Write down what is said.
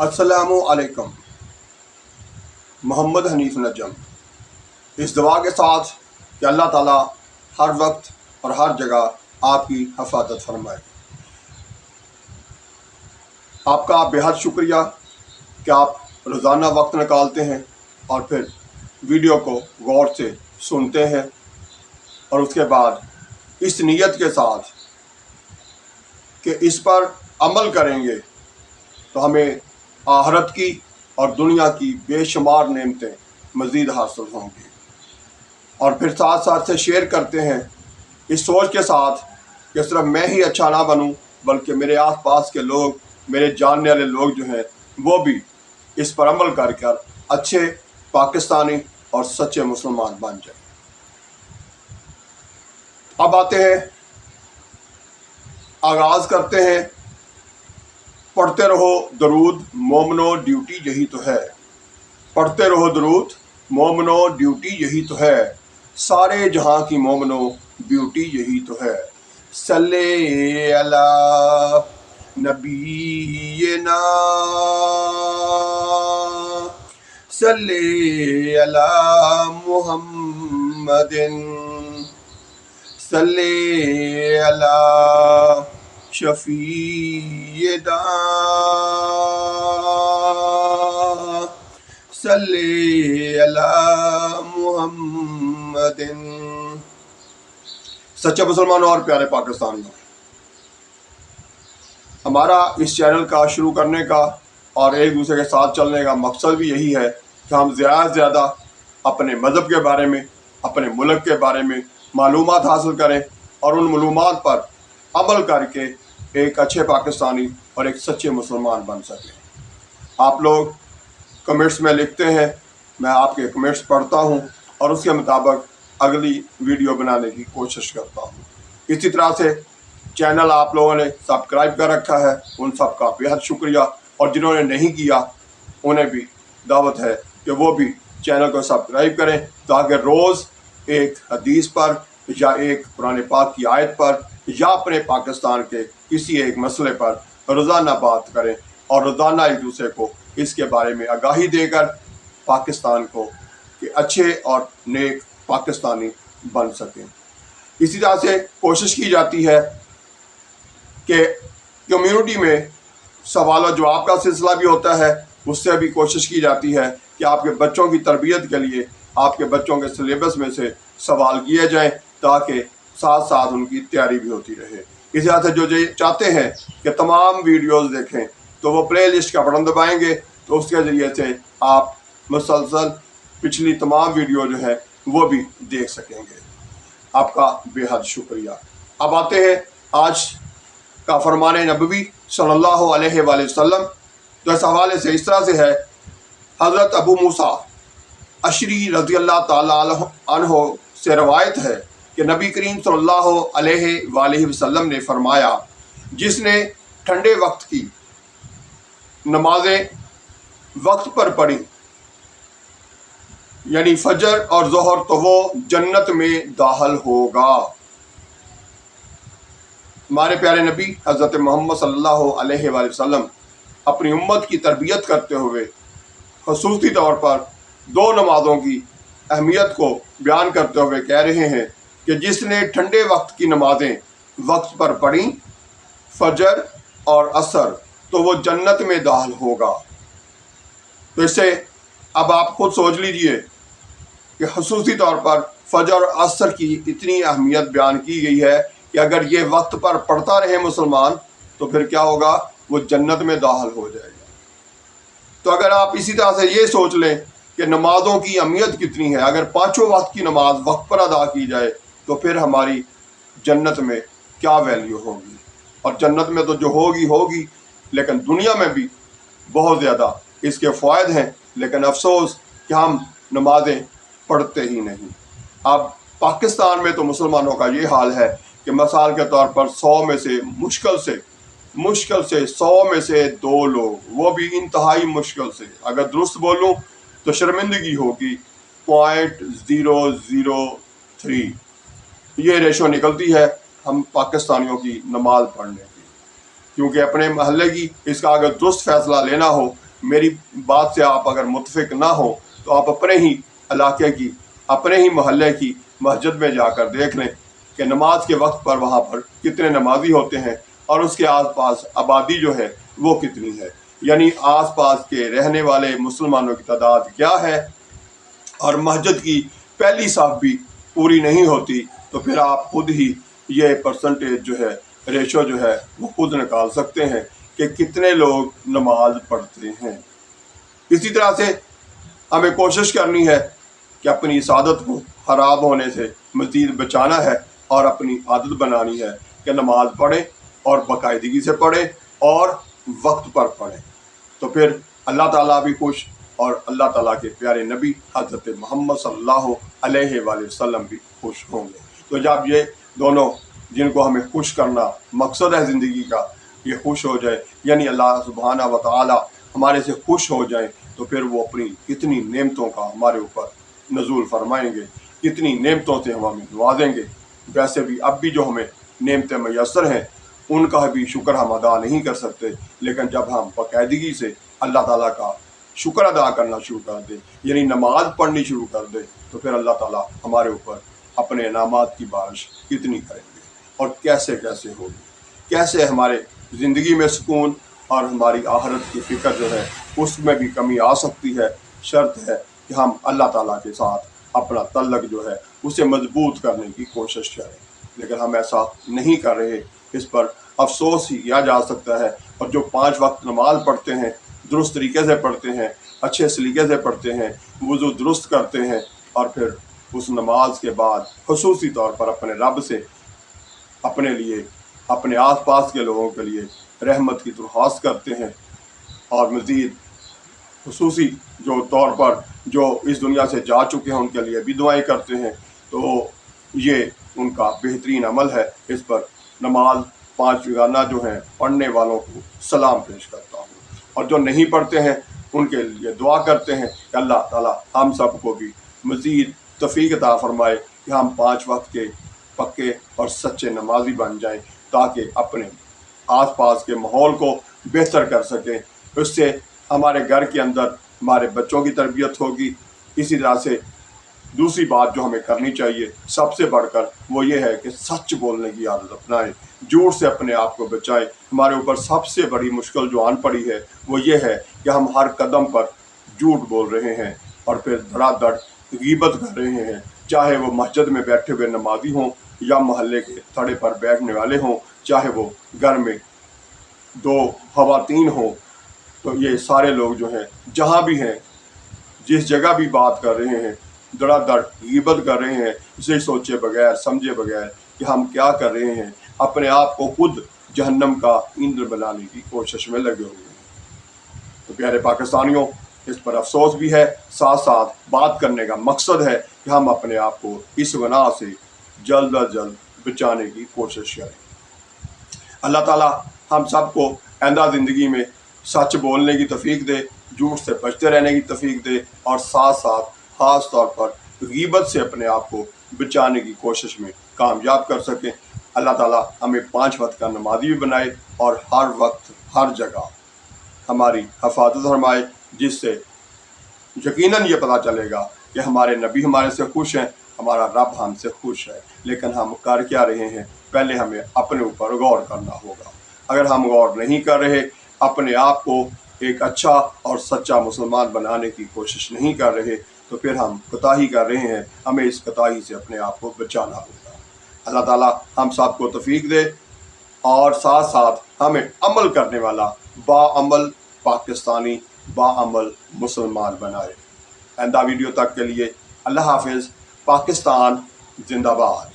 السلام علیکم۔ محمد حنیف نجم اس دعا کے ساتھ کہ اللہ تعالیٰ ہر وقت اور ہر جگہ آپ کی حفاظت فرمائے۔ آپ کا بے حد شکریہ کہ آپ روزانہ وقت نکالتے ہیں اور پھر ویڈیو کو غور سے سنتے ہیں، اور اس کے بعد اس نیت کے ساتھ کہ اس پر عمل کریں گے تو ہمیں آخرت کی اور دنیا کی بے شمار نعمتیں مزید حاصل ہوں گی، اور پھر ساتھ ساتھ سے شیئر کرتے ہیں اس سوچ کے ساتھ کہ صرف میں ہی اچھا نہ بنوں بلکہ میرے آس پاس کے لوگ، میرے جاننے والے لوگ جو ہیں وہ بھی اس پر عمل کر اچھے پاکستانی اور سچے مسلمان بن جائیں۔ اب آتے ہیں، آغاز کرتے ہیں۔ پڑھتے رہو درود مومنو، ڈیوٹی یہی تو ہے۔ پڑھتے رہو درود مومنو، ڈیوٹی یہی تو ہے۔ سارے جہاں کی مومنو، بیوٹی یہی تو ہے۔ صلی علی نبینا، صلی علی محمد، صلی علی شفیعنا، صلی علی محمد۔ سچے مسلمانوں اور پیارے پاکستانیوں، ہمارا اس چینل کا شروع کرنے کا اور ایک دوسرے کے ساتھ چلنے کا مقصد بھی یہی ہے کہ ہم زیادہ سے زیادہ اپنے مذہب کے بارے میں، اپنے ملک کے بارے میں معلومات حاصل کریں اور ان معلومات پر عمل کر کے ایک اچھے پاکستانی اور ایک سچے مسلمان بن سکیں۔ آپ لوگ کمنٹس میں لکھتے ہیں، میں آپ کے کمنٹس پڑھتا ہوں اور اس کے مطابق اگلی ویڈیو بنانے کی کوشش کرتا ہوں۔ اسی طرح سے چینل آپ لوگوں نے سبسکرائب کر رکھا ہے، ان سب کا بے حد شکریہ، اور جنہوں نے نہیں کیا انہیں بھی دعوت ہے کہ وہ بھی چینل کو سبسکرائب کریں، تاکہ روز ایک حدیث پر یا ایک قرآن پاک کی آیت پر یا اپنے پاکستان کے کسی ایک مسئلے پر روزانہ بات کریں اور روزانہ ایک دوسرے کو اس کے بارے میں آگاہی دے کر پاکستان کو کہ اچھے اور نیک پاکستانی بن سکیں۔ اسی طرح سے کوشش کی جاتی ہے کہ کمیونٹی میں سوال و جواب کا سلسلہ بھی ہوتا ہے، اس سے بھی کوشش کی جاتی ہے کہ آپ کے بچوں کی تربیت کے لیے آپ کے بچوں کے سلیبس میں سے سوال کیے جائیں، تاکہ ساتھ ساتھ ان کی تیاری بھی ہوتی رہے۔ اس طرح سے جو چاہتے ہیں کہ تمام ویڈیوز دیکھیں تو وہ پلے لسٹ کا بٹن دبائیں گے تو اس کے ذریعے سے آپ مسلسل پچھلی تمام ویڈیو جو ہے وہ بھی دیکھ سکیں گے۔ آپ کا بے حد شکریہ۔ اب آتے ہیں آج کا فرمان نبوی صلی اللہ علیہ وآلہ وسلم، تو اس حوالے سے اس طرح سے ہے۔ حضرت ابو موسیٰ اشعری رضی اللہ تعالیٰ عنہ سے روایت ہے کہ نبی کریم صلی اللہ علیہ وآلہ وسلم نے فرمایا، جس نے ٹھنڈے وقت کی نمازیں وقت پر پڑھی، یعنی فجر اور ظہر، تو وہ جنت میں داخل ہوگا۔ ہمارے پیارے نبی حضرت محمد صلی اللہ علیہ وآلہ وسلم اپنی امت کی تربیت کرتے ہوئے خصوصی طور پر دو نمازوں کی اہمیت کو بیان کرتے ہوئے کہہ رہے ہیں کہ جس نے ٹھنڈے وقت کی نمازیں وقت پر پڑھیں، فجر اور عصر، تو وہ جنت میں داخل ہوگا۔ تو اس سے اب آپ خود سوچ لیجئے کہ خصوصی طور پر فجر اور عصر کی اتنی اہمیت بیان کی گئی ہے کہ اگر یہ وقت پر پڑھتا رہے مسلمان تو پھر کیا ہوگا؟ وہ جنت میں داخل ہو جائے گا۔ تو اگر آپ اسی طرح سے یہ سوچ لیں کہ نمازوں کی اہمیت کتنی ہے، اگر پانچوں وقت کی نماز وقت پر ادا کی جائے تو پھر ہماری جنت میں کیا ویلیو ہوگی۔ اور جنت میں تو جو ہوگی، لیکن دنیا میں بھی بہت زیادہ اس کے فوائد ہیں، لیکن افسوس کہ ہم نمازیں پڑھتے ہی نہیں۔ اب پاکستان میں تو مسلمانوں کا یہ حال ہے کہ مثال کے طور پر 100 میں سے مشکل سے 100 میں سے 2 لوگ، وہ بھی انتہائی مشکل سے، اگر درست بولوں تو شرمندگی ہوگی، 0.003 یہ ریشو نکلتی ہے ہم پاکستانیوں کی نماز پڑھنے کی۔ کیونکہ اپنے محلے کی اس کا اگر درست فیصلہ لینا ہو میری بات سے آپ اگر متفق نہ ہو تو آپ اپنے ہی علاقے کی، اپنے ہی محلے کی مسجد میں جا کر دیکھ لیں کہ نماز کے وقت پر وہاں پر کتنے نمازی ہوتے ہیں اور اس کے آس پاس آبادی جو ہے وہ کتنی ہے، یعنی آس پاس کے رہنے والے مسلمانوں کی تعداد کیا ہے، اور مسجد کی پہلی صف بھی پوری نہیں ہوتی تو پھر آپ خود ہی یہ پرسنٹیج جو ہے، ریشو جو ہے وہ خود نکال سکتے ہیں کہ کتنے لوگ نماز پڑھتے ہیں۔ اسی طرح سے ہمیں کوشش کرنی ہے کہ اپنی اس عادت کو خراب ہونے سے مزید بچانا ہے اور اپنی عادت بنانی ہے کہ نماز پڑھیں اور باقاعدگی سے پڑھیں اور وقت پر پڑھیں، تو پھر اللہ تعالیٰ بھی خوش اور اللہ تعالیٰ کے پیارے نبی حضرت محمد صلی اللہ علیہ وآلہ وسلم بھی خوش ہوں گے۔ تو جب یہ دونوں جن کو ہمیں خوش کرنا مقصد ہے زندگی کا، یہ خوش ہو جائے، یعنی اللہ سبحانہ و تعالیٰ ہمارے سے خوش ہو جائیں، تو پھر وہ اپنی کتنی نعمتوں کا ہمارے اوپر نزول فرمائیں گے، کتنی نعمتوں سے ہم ہمیں نوازیں گے۔ ویسے بھی اب بھی جو ہمیں نعمتیں میسر ہیں ان کا بھی شکر ہم ادا نہیں کر سکتے، لیکن جب ہم باقاعدگی سے اللہ تعالیٰ کا شکر ادا کرنا شروع کر دیں، یعنی نماز پڑھنی شروع کر دیں، تو پھر اللہ تعالیٰ ہمارے اوپر اپنے انعامات کی بارش کتنی کریں گے اور کیسے کیسے ہوگی، کیسے ہمارے زندگی میں سکون اور ہماری آخرت کی فکر جو ہے اس میں بھی کمی آ سکتی ہے۔ شرط ہے کہ ہم اللہ تعالیٰ کے ساتھ اپنا تعلق جو ہے اسے مضبوط کرنے کی کوشش کریں، لیکن ہم ایسا نہیں کر رہے، اس پر افسوس ہی کیا جا سکتا ہے۔ اور جو 5 وقت نماز پڑھتے ہیں، درست طریقے سے پڑھتے ہیں، اچھے سلیقے سے پڑھتے ہیں، وضو درست کرتے ہیں، اور پھر اس نماز کے بعد خصوصی طور پر اپنے رب سے اپنے لیے، اپنے آس پاس کے لوگوں کے لیے رحمت کی درخواست کرتے ہیں، اور مزید خصوصی جو طور پر جو اس دنیا سے جا چکے ہیں ان کے لیے بھی دعائیں کرتے ہیں، تو یہ ان کا بہترین عمل ہے۔ اس پر نماز 5 وقتہ جو ہیں پڑھنے والوں کو سلام پیش کرتا ہوں، اور جو نہیں پڑھتے ہیں ان کے لیے دعا کرتے ہیں کہ اللہ تعالیٰ ہم سب کو بھی مزید توفیق عطا فرمائے کہ ہم 5 وقت کے پکے اور سچے نمازی بن جائیں، تاکہ اپنے آس پاس کے ماحول کو بہتر کر سکیں۔ اس سے ہمارے گھر کے اندر ہمارے بچوں کی تربیت ہوگی۔ اسی طرح سے دوسری بات جو ہمیں کرنی چاہیے سب سے بڑھ کر وہ یہ ہے کہ سچ بولنے کی عادت اپنائیں، جھوٹ سے اپنے آپ کو بچائیں۔ ہمارے اوپر سب سے بڑی مشکل جو آن پڑی ہے وہ یہ ہے کہ ہم ہر قدم پر جھوٹ بول رہے ہیں اور پھر دھڑا دھڑ غیبت کر رہے ہیں، چاہے وہ مسجد میں بیٹھے ہوئے نمازی ہوں یا محلے کے تھڑے پر بیٹھنے والے ہوں، چاہے وہ گھر میں 2 خواتین ہوں، تو یہ سارے لوگ جو ہیں جہاں بھی ہیں، جس جگہ بھی بات کر رہے ہیں، دڑا دڑ غیبت کر رہے ہیں، اسے سوچے بغیر سمجھے بغیر کہ ہم کیا کر رہے ہیں، اپنے آپ کو خود جہنم کا ایندھن بنانے کی کوشش میں لگے ہوئے ہیں۔ تو پیارے پاکستانیوں، اس پر افسوس بھی ہے، ساتھ ساتھ بات کرنے کا مقصد ہے کہ ہم اپنے آپ کو اس گناہ سے جلد از جلد بچانے کی کوشش کریں۔ اللہ تعالیٰ ہم سب کو آئندہ زندگی میں سچ بولنے کی توفیق دے، جھوٹ سے بچتے رہنے کی توفیق دے، اور ساتھ ساتھ خاص طور پر غیبت سے اپنے آپ کو بچانے کی کوشش میں کامیاب کر سکیں۔ اللہ تعالیٰ ہمیں 5 وقت کا نمازی بھی بنائے اور ہر وقت ہر جگہ ہماری حفاظت فرمائے، جس سے یقیناً یہ پتہ چلے گا کہ ہمارے نبی ہمارے سے خوش ہیں، ہمارا رب ہم سے خوش ہے، لیکن ہم کر کیا رہے ہیں؟ پہلے ہمیں اپنے اوپر غور کرنا ہوگا۔ اگر ہم غور نہیں کر رہے، اپنے آپ کو ایک اچھا اور سچا مسلمان بنانے کی کوشش نہیں کر رہے، تو پھر ہم کوتاہی کر رہے ہیں، ہمیں اس کوتاہی سے اپنے آپ کو بچانا ہوگا۔ اللہ تعالیٰ ہم سب کو توفیق دے اور ساتھ ساتھ ہمیں عمل کرنے والا باعمل پاکستانی، باعمل مسلمان بنائے۔ آئندہ ویڈیو تک کے لیے اللہ حافظ۔ پاکستان زندہ باد۔